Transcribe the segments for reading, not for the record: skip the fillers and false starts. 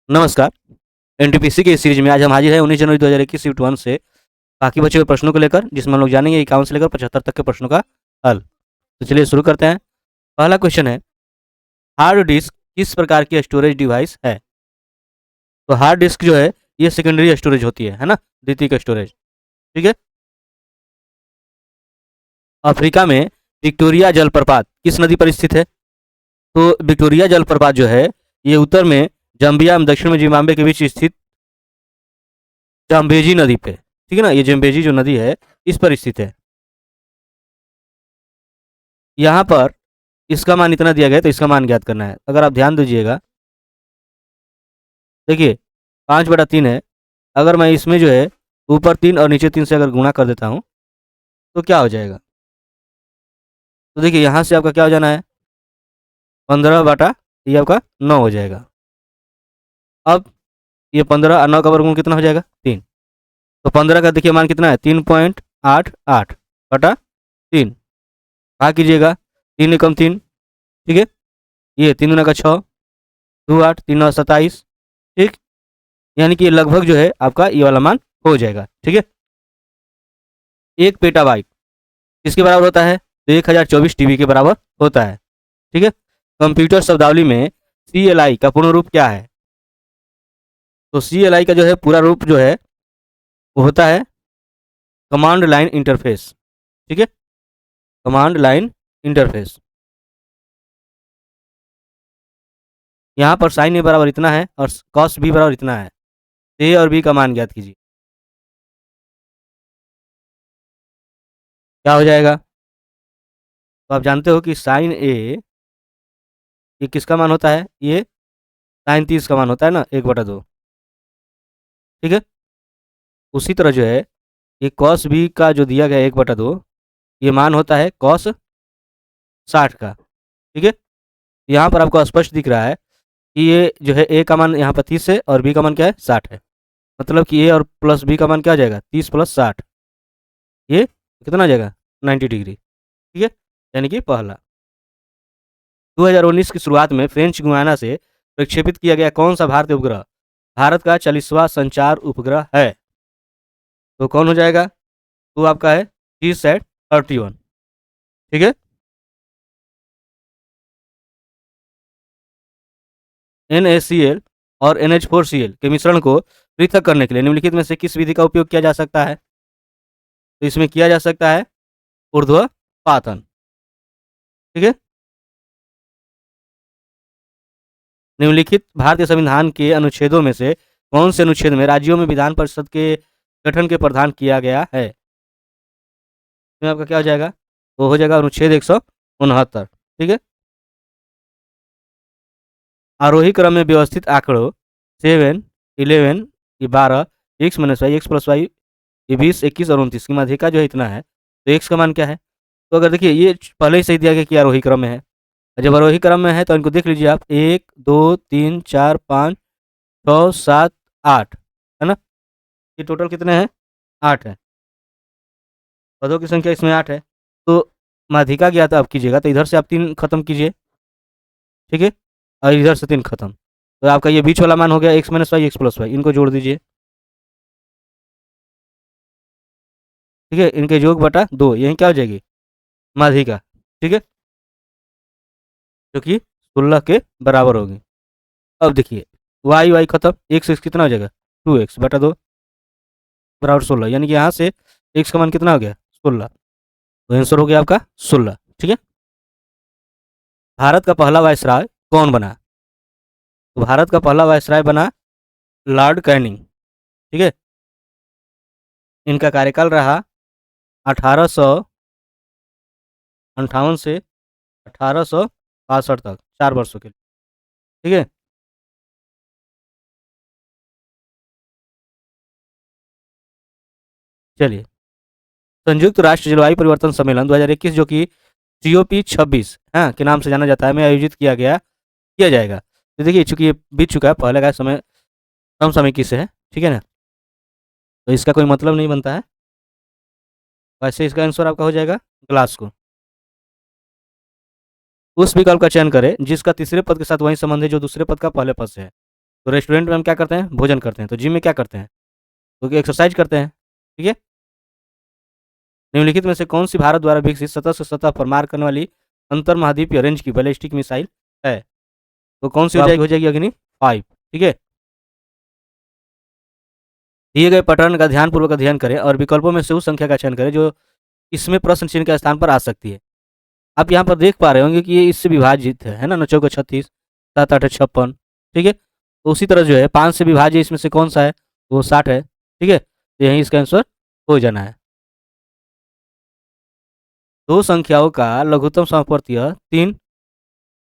नमस्कार। एनटीपीसी की इस सीरीज में आज हम हाजिर हैं 19 जनवरी 2021 शिफ्ट 1 से बाकी बचे हुए प्रश्नों को लेकर, जिसमें हम लोग जानेंगे 51 से लेकर 75 तक के प्रश्नों का हल। तो चलिए शुरू करते हैं। पहला क्वेश्चन है, हार्ड डिस्क किस प्रकार की स्टोरेज डिवाइस है? तो हार्ड डिस्क जो है ये सेकेंडरी स्टोरेज होती है ना, द्वितीयक स्टोरेज। ठीक है। अफ्रीका में विक्टोरिया जलप्रपात किस नदी पर स्थित है? तो विक्टोरिया जलप्रपात जो है ये उत्तर में जम्बिया एवं दक्षिण में जिम्बाब्वे के बीच स्थित जाम्बेजी नदी पे, ठीक है ना, ये जम्बेजी जो नदी है इस पर स्थित है। यहाँ पर इसका मान इतना दिया गया तो इसका मान ज्ञात करना है। अगर आप ध्यान दीजिएगा, देखिए 5/3 है। अगर मैं इसमें जो है ऊपर 3 और नीचे 3 से अगर गुणा कर देता हूँ तो क्या हो जाएगा? तो देखिए यहाँ से आपका क्या हो जाना है, 15/, ये आपका 9 हो जाएगा। अब ये 15 और 9 का वर्गमूल कितना हो जाएगा? 3। तो 15 का देखिए मान कितना है, 3.88/3। भाग कीजिएगा, 3 एकम 3, ठीक है। ये 3 दूना का 6, 2 8, 3 9 27, ठीक। यानी कि लगभग जो है आपका ये वाला मान हो जाएगा, ठीक है। 1 पेटाबाइट किसके बराबर होता है? तो 1024 टीबी के बराबर होता है, ठीक है। कंप्यूटर शब्दावली में CLI का पूर्ण रूप क्या है? तो CLI का जो है पूरा रूप जो है वो होता है कमांड लाइन इंटरफेस, ठीक है। Command line interface. यहाँ पर साइन ए बराबर इतना है और कॉस बी बराबर इतना है। ए और बी का मान ज्ञात कीजिए, क्या हो जाएगा? तो आप जानते हो कि साइन ए ये किसका मान होता है? ये साइन 30 का मान होता है ना, 1/2, ठीक है। उसी तरह जो है ये कॉस बी का जो दिया गया 1/2, ये मान होता है कॉस 60 का, ठीक है। यहाँ पर आपको स्पष्ट दिख रहा है कि ये जो है ए का मान यहाँ पर 30 है और बी का मान क्या है, 60 है। मतलब कि ए और प्लस बी का मान क्या हो जाएगा, 30 + 60, ये कितना आ जाएगा, 90 डिग्री, ठीक है। यानी कि पहला। 2019 की शुरुआत में फ्रेंच गुयाना से प्रक्षेपित किया गया कौन सा भारतीय उपग्रह भारत का 40वां संचार उपग्रह है? तो कौन हो जाएगा? तो आपका है GSAT-31, ठीक है। NaCl और NH4Cl के मिश्रण को पृथक करने के लिए निम्नलिखित में से किस विधि का उपयोग किया जा सकता है? तो इसमें किया जा सकता है ऊर्ध्वपातन, ठीक है। निम्नलिखित भारतीय संविधान के अनुच्छेदों में से कौन से अनुच्छेद में राज्यों में विधान परिषद के गठन के प्रावधान किया गया है? इसमें आपका क्या हो जाएगा? वो हो जाएगा अनुच्छेद 169, ठीक है। आरोही क्रम में व्यवस्थित आंकड़ों 7, 11, ये 12, x - y, x + y, ये 20, 21 और 29 की माध्यिका जो है इतना है। तो x का मान क्या है? तो अगर देखिए ये पहले ही सही दिया गया कि आरोही क्रम में है। जब आरोही क्रम में है तो इनको देख लीजिए आप, 1 2 3 4 5 6 7 8, है ना। ये टोटल कितने हैं? 8 है। पदों की संख्या इसमें 8 है। तो माध्यिका ज्ञात आप कीजिएगा तो इधर से आप 3 खत्म कीजिए, ठीक है, और इधर से 3 खत्म। तो आपका ये बीच वाला मान हो गया x - y, x + y, इनको जोड़ दीजिए, ठीक है। इनके योग बटा 2, यही क्या हो जाएगी, माध्यिका, ठीक है, जो कि 16 के बराबर होगी। अब देखिए y खत्म, x कितना हो जाएगा, 2x/2 बराबर 16, यानी कि यहाँ से x का मान कितना हो गया, 16। तो आंसर हो गया आपका 16, ठीक है। भारत का पहला वायसराय कौन बना? तो भारत का पहला वायसराय बना लॉर्ड कैनिंग, ठीक है। इनका कार्यकाल रहा 1858 से 1862 तक, 4 वर्षों के लिए, ठीक है। चलिए, संयुक्त राष्ट्र जलवायु परिवर्तन सम्मेलन 2021 जो कि COP26 हाँ के नाम से जाना जाता है, में आयोजित किया जाएगा। तो देखिए चूंकि ये बीत चुका है, पहले का समय समसामयिकी से है, ठीक है ना, तो इसका कोई मतलब नहीं बनता है। वैसे इसका आंसर आपका हो जाएगा ग्लासगो। उस विकल्प का चयन करें जिसका तीसरे पद के साथ वही संबंध है जो दूसरे पद का पहले पद से है। तो रेस्टोरेंट में हम क्या करते हैं, भोजन करते हैं। तो जिम में क्या करते हैं, तो एक्सरसाइज करते हैं। ठीक है। निम्नलिखित में से कौन सी भारत द्वारा विकसित सतह से सतह पर मार करने वाली अंतर महाद्वीपीय रेंज की बैलिस्टिक मिसाइल है? तो कौन सी हो जाएगी अग्नि 5। ठीक है। दिए गए पैटर्न का ध्यानपूर्वक अध्ययन करें और विकल्पों में से उस संख्या का चयन करें जो इसमें प्रश्न चिन्ह के स्थान पर आ सकती है। आप यहाँ पर देख पा रहे होंगे कि ये इससे विभाजित है ना, 9 × 36, 7 8 56। ठीक है। तो उसी तरह जो है 5 से विभाज्य इसमें से कौन सा है, वो 60 है। ठीक है। तो यही इसका आंसर हो जाना है। दो संख्याओं का लघुत्तम समवर्तीय 3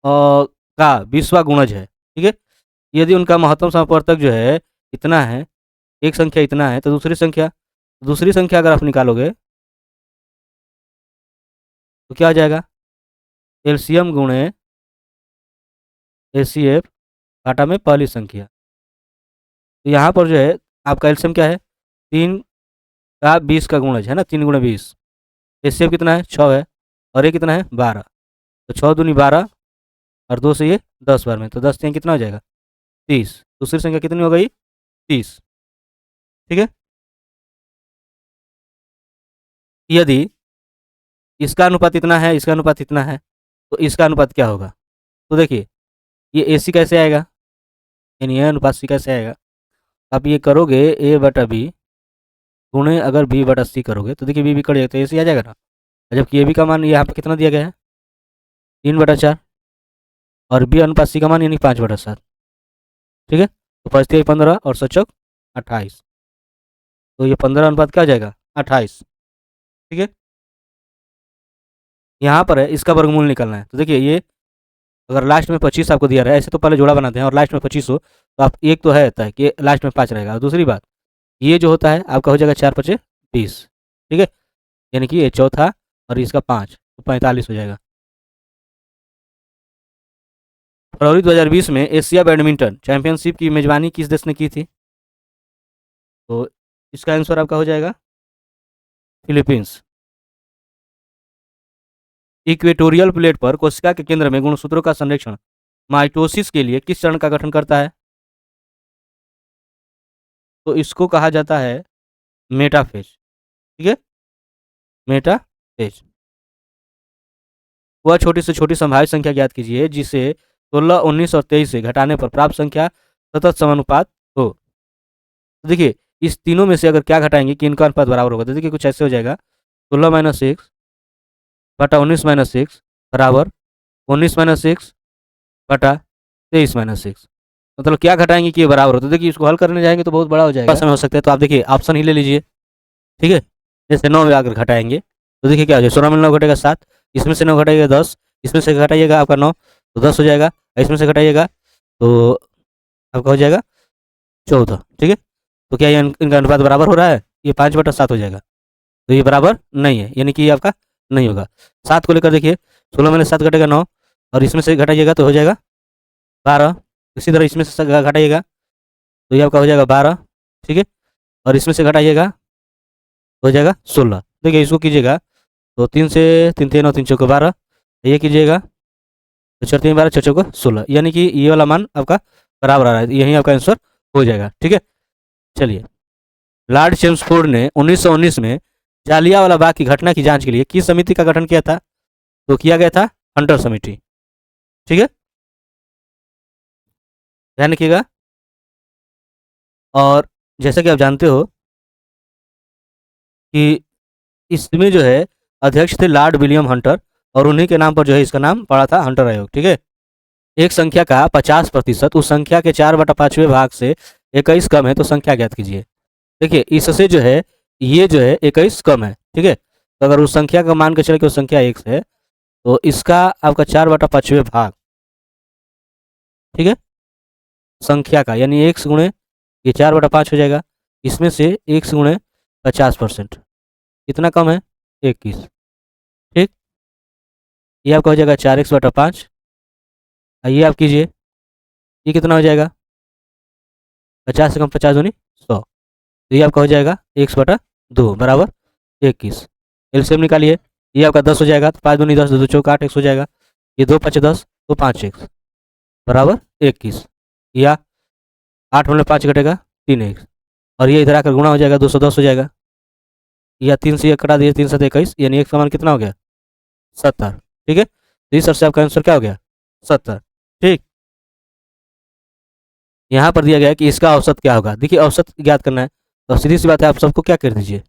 का 20वां गुणज है। ठीक है। यदि उनका महत्तम समवर्तक जो है इतना है, एक संख्या इतना है, तो दूसरी संख्या अगर आप निकालोगे तो क्या आ जाएगा, एलसीएम गुणे एसीएफ घाटा में पहली संख्या। तो यहाँ पर जो है आपका एलसीएम क्या है, 3 का 20 का गुणज है ना, 3 × 20। एसीएफ कितना है, 6 है, और ये कितना है 12। तो 6 दूनी 12 और 2 से ये 10 बार में, तो 10 3 कितना हो जाएगा 30। दूसरी संख्या कितनी हो गई 30। ठीक है। यदि इसका अनुपात इतना है, इसका अनुपात इतना है, तो इसका अनुपात क्या होगा। तो देखिए ये एसी कैसे आएगा, यानी ये अनुपात सी कैसे आएगा। आप ये करोगे A/B गुणे अगर B/C करोगे तो देखिए B कट जाएगा तो एसी आ जाएगा ना। जबकि ए बी का मान यहाँ पर कितना दिया गया है 3/4, और बी अनुपात सी का मान यानी 5/7। ठीक है। तो 5 15 और 7 28। तो ये 15 अनुपात क्या आ जाएगा 28। ठीक है। यहाँ पर है इसका वर्गमूल निकलना है। तो देखिए ये अगर लास्ट में 25 आपको दिया रहा है, ऐसे तो पहले जोड़ा बनाते हैं, और लास्ट में 25 हो तो आप एक तो है तय कि लास्ट में 5 रहेगा। और दूसरी बात ये जो होता है आपका हो जाएगा 4 × 5 = 20। ठीक है। यानी कि ये चौथा और इसका 5 तो 45 हो जाएगा। फरवरी 2020 में एशिया बैडमिंटन चैंपियनशिप की मेजबानी किस देश ने की थी। तो इसका आंसर आपका हो जाएगा फिलीपींस। इक्वेटोरियल प्लेट पर कोशिका के केंद्र में गुणसूत्रों का संरक्षण माइटोसिस के लिए किस चरण का गठन करता है। तो इसको कहा जाता है मेटाफेज। ठीक है, मेटाफेज। वह छोटी से छोटी संभावित संख्या ज्ञात कीजिए जिसे 16, 19 और 23 से घटाने पर प्राप्त संख्या सतत समानुपात हो। तो देखिए इस तीनों में से अगर क्या घटाएंगे कि इनका अनुपात बराबर होगा, तो देखिए कुछ ऐसे हो जाएगा 16 - 6 बटा 19 - 6 बराबर 19 - 6 बटा 23 - 6। मतलब क्या घटाएंगे कि ये बराबर हो। तो देखिए इसको हल करने जाएंगे तो बहुत बड़ा हो जाएगा, समय हो सकता है। तो आप देखिए ऑप्शन ही ले लीजिए। ठीक है। जैसे 9 में अगर घटाएंगे तो देखिए क्या हो जाएगा, 16 में 9 घटेगा 7, इसमें से 9 घटाइएगा 10, इसमें से घटाइएगा आपका 9 तो 10 हो जाएगा, इसमें से घटाइएगा तो आपका हो जाएगा 14। ठीक है। तो क्या ये इनका अनुपात बराबर हो रहा है, ये 5/7 हो जाएगा। तो ये बराबर नहीं है, यानी कि ये आपका नहीं होगा। 7 को लेकर देखिए 16 में 7 घटेगा 9, और इसमें से घटाइएगा तो हो जाएगा 12। इसी तरह इसमें से घटाइएगा तो ये आपका हो जाएगा 12। ठीक है। और इसमें से घटाइएगा हो जाएगा 16। देखिए इसको कीजिएगा तो 3 से 3 3 और 3 चौके 12, ये कीजिएगा तो 4 3 12 4 चौके 16, यानी कि ये वाला मान आपका बराबर आ रहा है, यही आपका आंसर हो जाएगा। ठीक है। चलिए, लॉर्ड चेम्सफोर्ड ने 1919 में जालियांवाला बाग की घटना की जांच के लिए किस समिति का गठन किया था। तो किया गया था हंटर समिति। ठीक है, ध्यान रखिएगा। और जैसा कि आप जानते हो कि इसमें जो है अध्यक्ष थे लॉर्ड विलियम हंटर, और उन्हीं के नाम पर जो है इसका नाम पड़ा था हंटर आयोग। ठीक है। एक संख्या का 50% उस संख्या के 4/5वें भाग से 21 कम है तो संख्या ज्ञात कीजिए। देखिए इससे जो है ये जो है 21 कम है। ठीक है। तो अगर उस संख्या का मान के चले कि उस संख्या 1 है तो इसका आपका 4/5वें भाग, ठीक है, संख्या का यानी 1 गुणे ये 4/5 हो जाएगा। इसमें से 1 गुणे 50% कितना कम है 21। ठीक, ये आपका हो जाएगा 4x/5। ये आप कीजिए, ये कितना हो जाएगा 50 से कम 50 दूनी 100। तो ये आपका हो जाएगा x/2 बराबर 21। एलसीएम निकालिए, ये आपका 10 हो जाएगा तो 5 दूनी 10, 2 चौक 8, x हो जाएगा। ये 2 × 5 = 10 तो 5x बराबर 21। या 8 में 5 घटेगा 3x, और ये इधर आकर गुणा हो जाएगा 210 हो जाएगा, या 3 से 1 कटा दिए 3 7 21, यानी x का मान कितना हो गया 70। ठीक है, तो इस से आपका आंसर क्या हो गया 70। ठीक, यहाँ पर दिया गया है कि इसका औसत क्या होगा। देखिए औसत ज्ञात करना है तो सीधी सी बात है, आप सबको क्या कर दीजिए,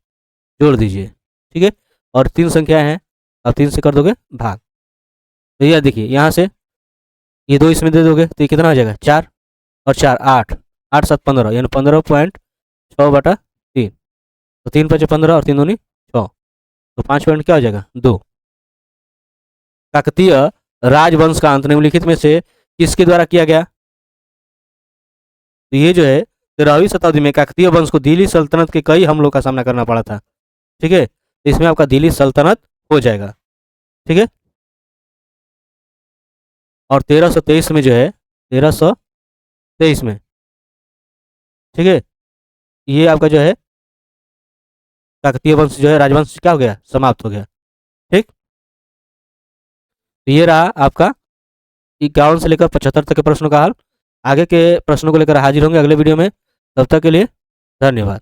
जोड़ दीजिए। ठीक है, और 3 संख्याएं हैं, आप 3 से कर दोगे भाग, तो यह देखिए यहाँ से ये 2 इसमें दे दोगे तो ये कितना हो जाएगा 4 और 4 8, 8 7 15, यानी 15.6/3, तो 3 5 15 और 3 दूनी 6, तो 5 पॉइंट क्या हो जाएगा 2। काकतीय राजवंश का अंत निम्नलिखित में से किसके द्वारा किया गया। तो ये जो है 13वीं शताब्दी में काकतीय वंश को दिल्ली सल्तनत के कई हमलों का सामना करना पड़ा था। ठीक है, तो इसमें आपका दिल्ली सल्तनत हो जाएगा। ठीक है, और 1323 में जो है 1323 में, ठीक है, ये आपका जो है काकतीय वंश जो है राजवंश क्या हो गया, समाप्त हो गया। ठीक, तो ये रहा आपका 51 से लेकर 75 तक के प्रश्नों का हल। आगे के प्रश्नों को लेकर हाजिर होंगे अगले वीडियो में, तब तक के लिए धन्यवाद।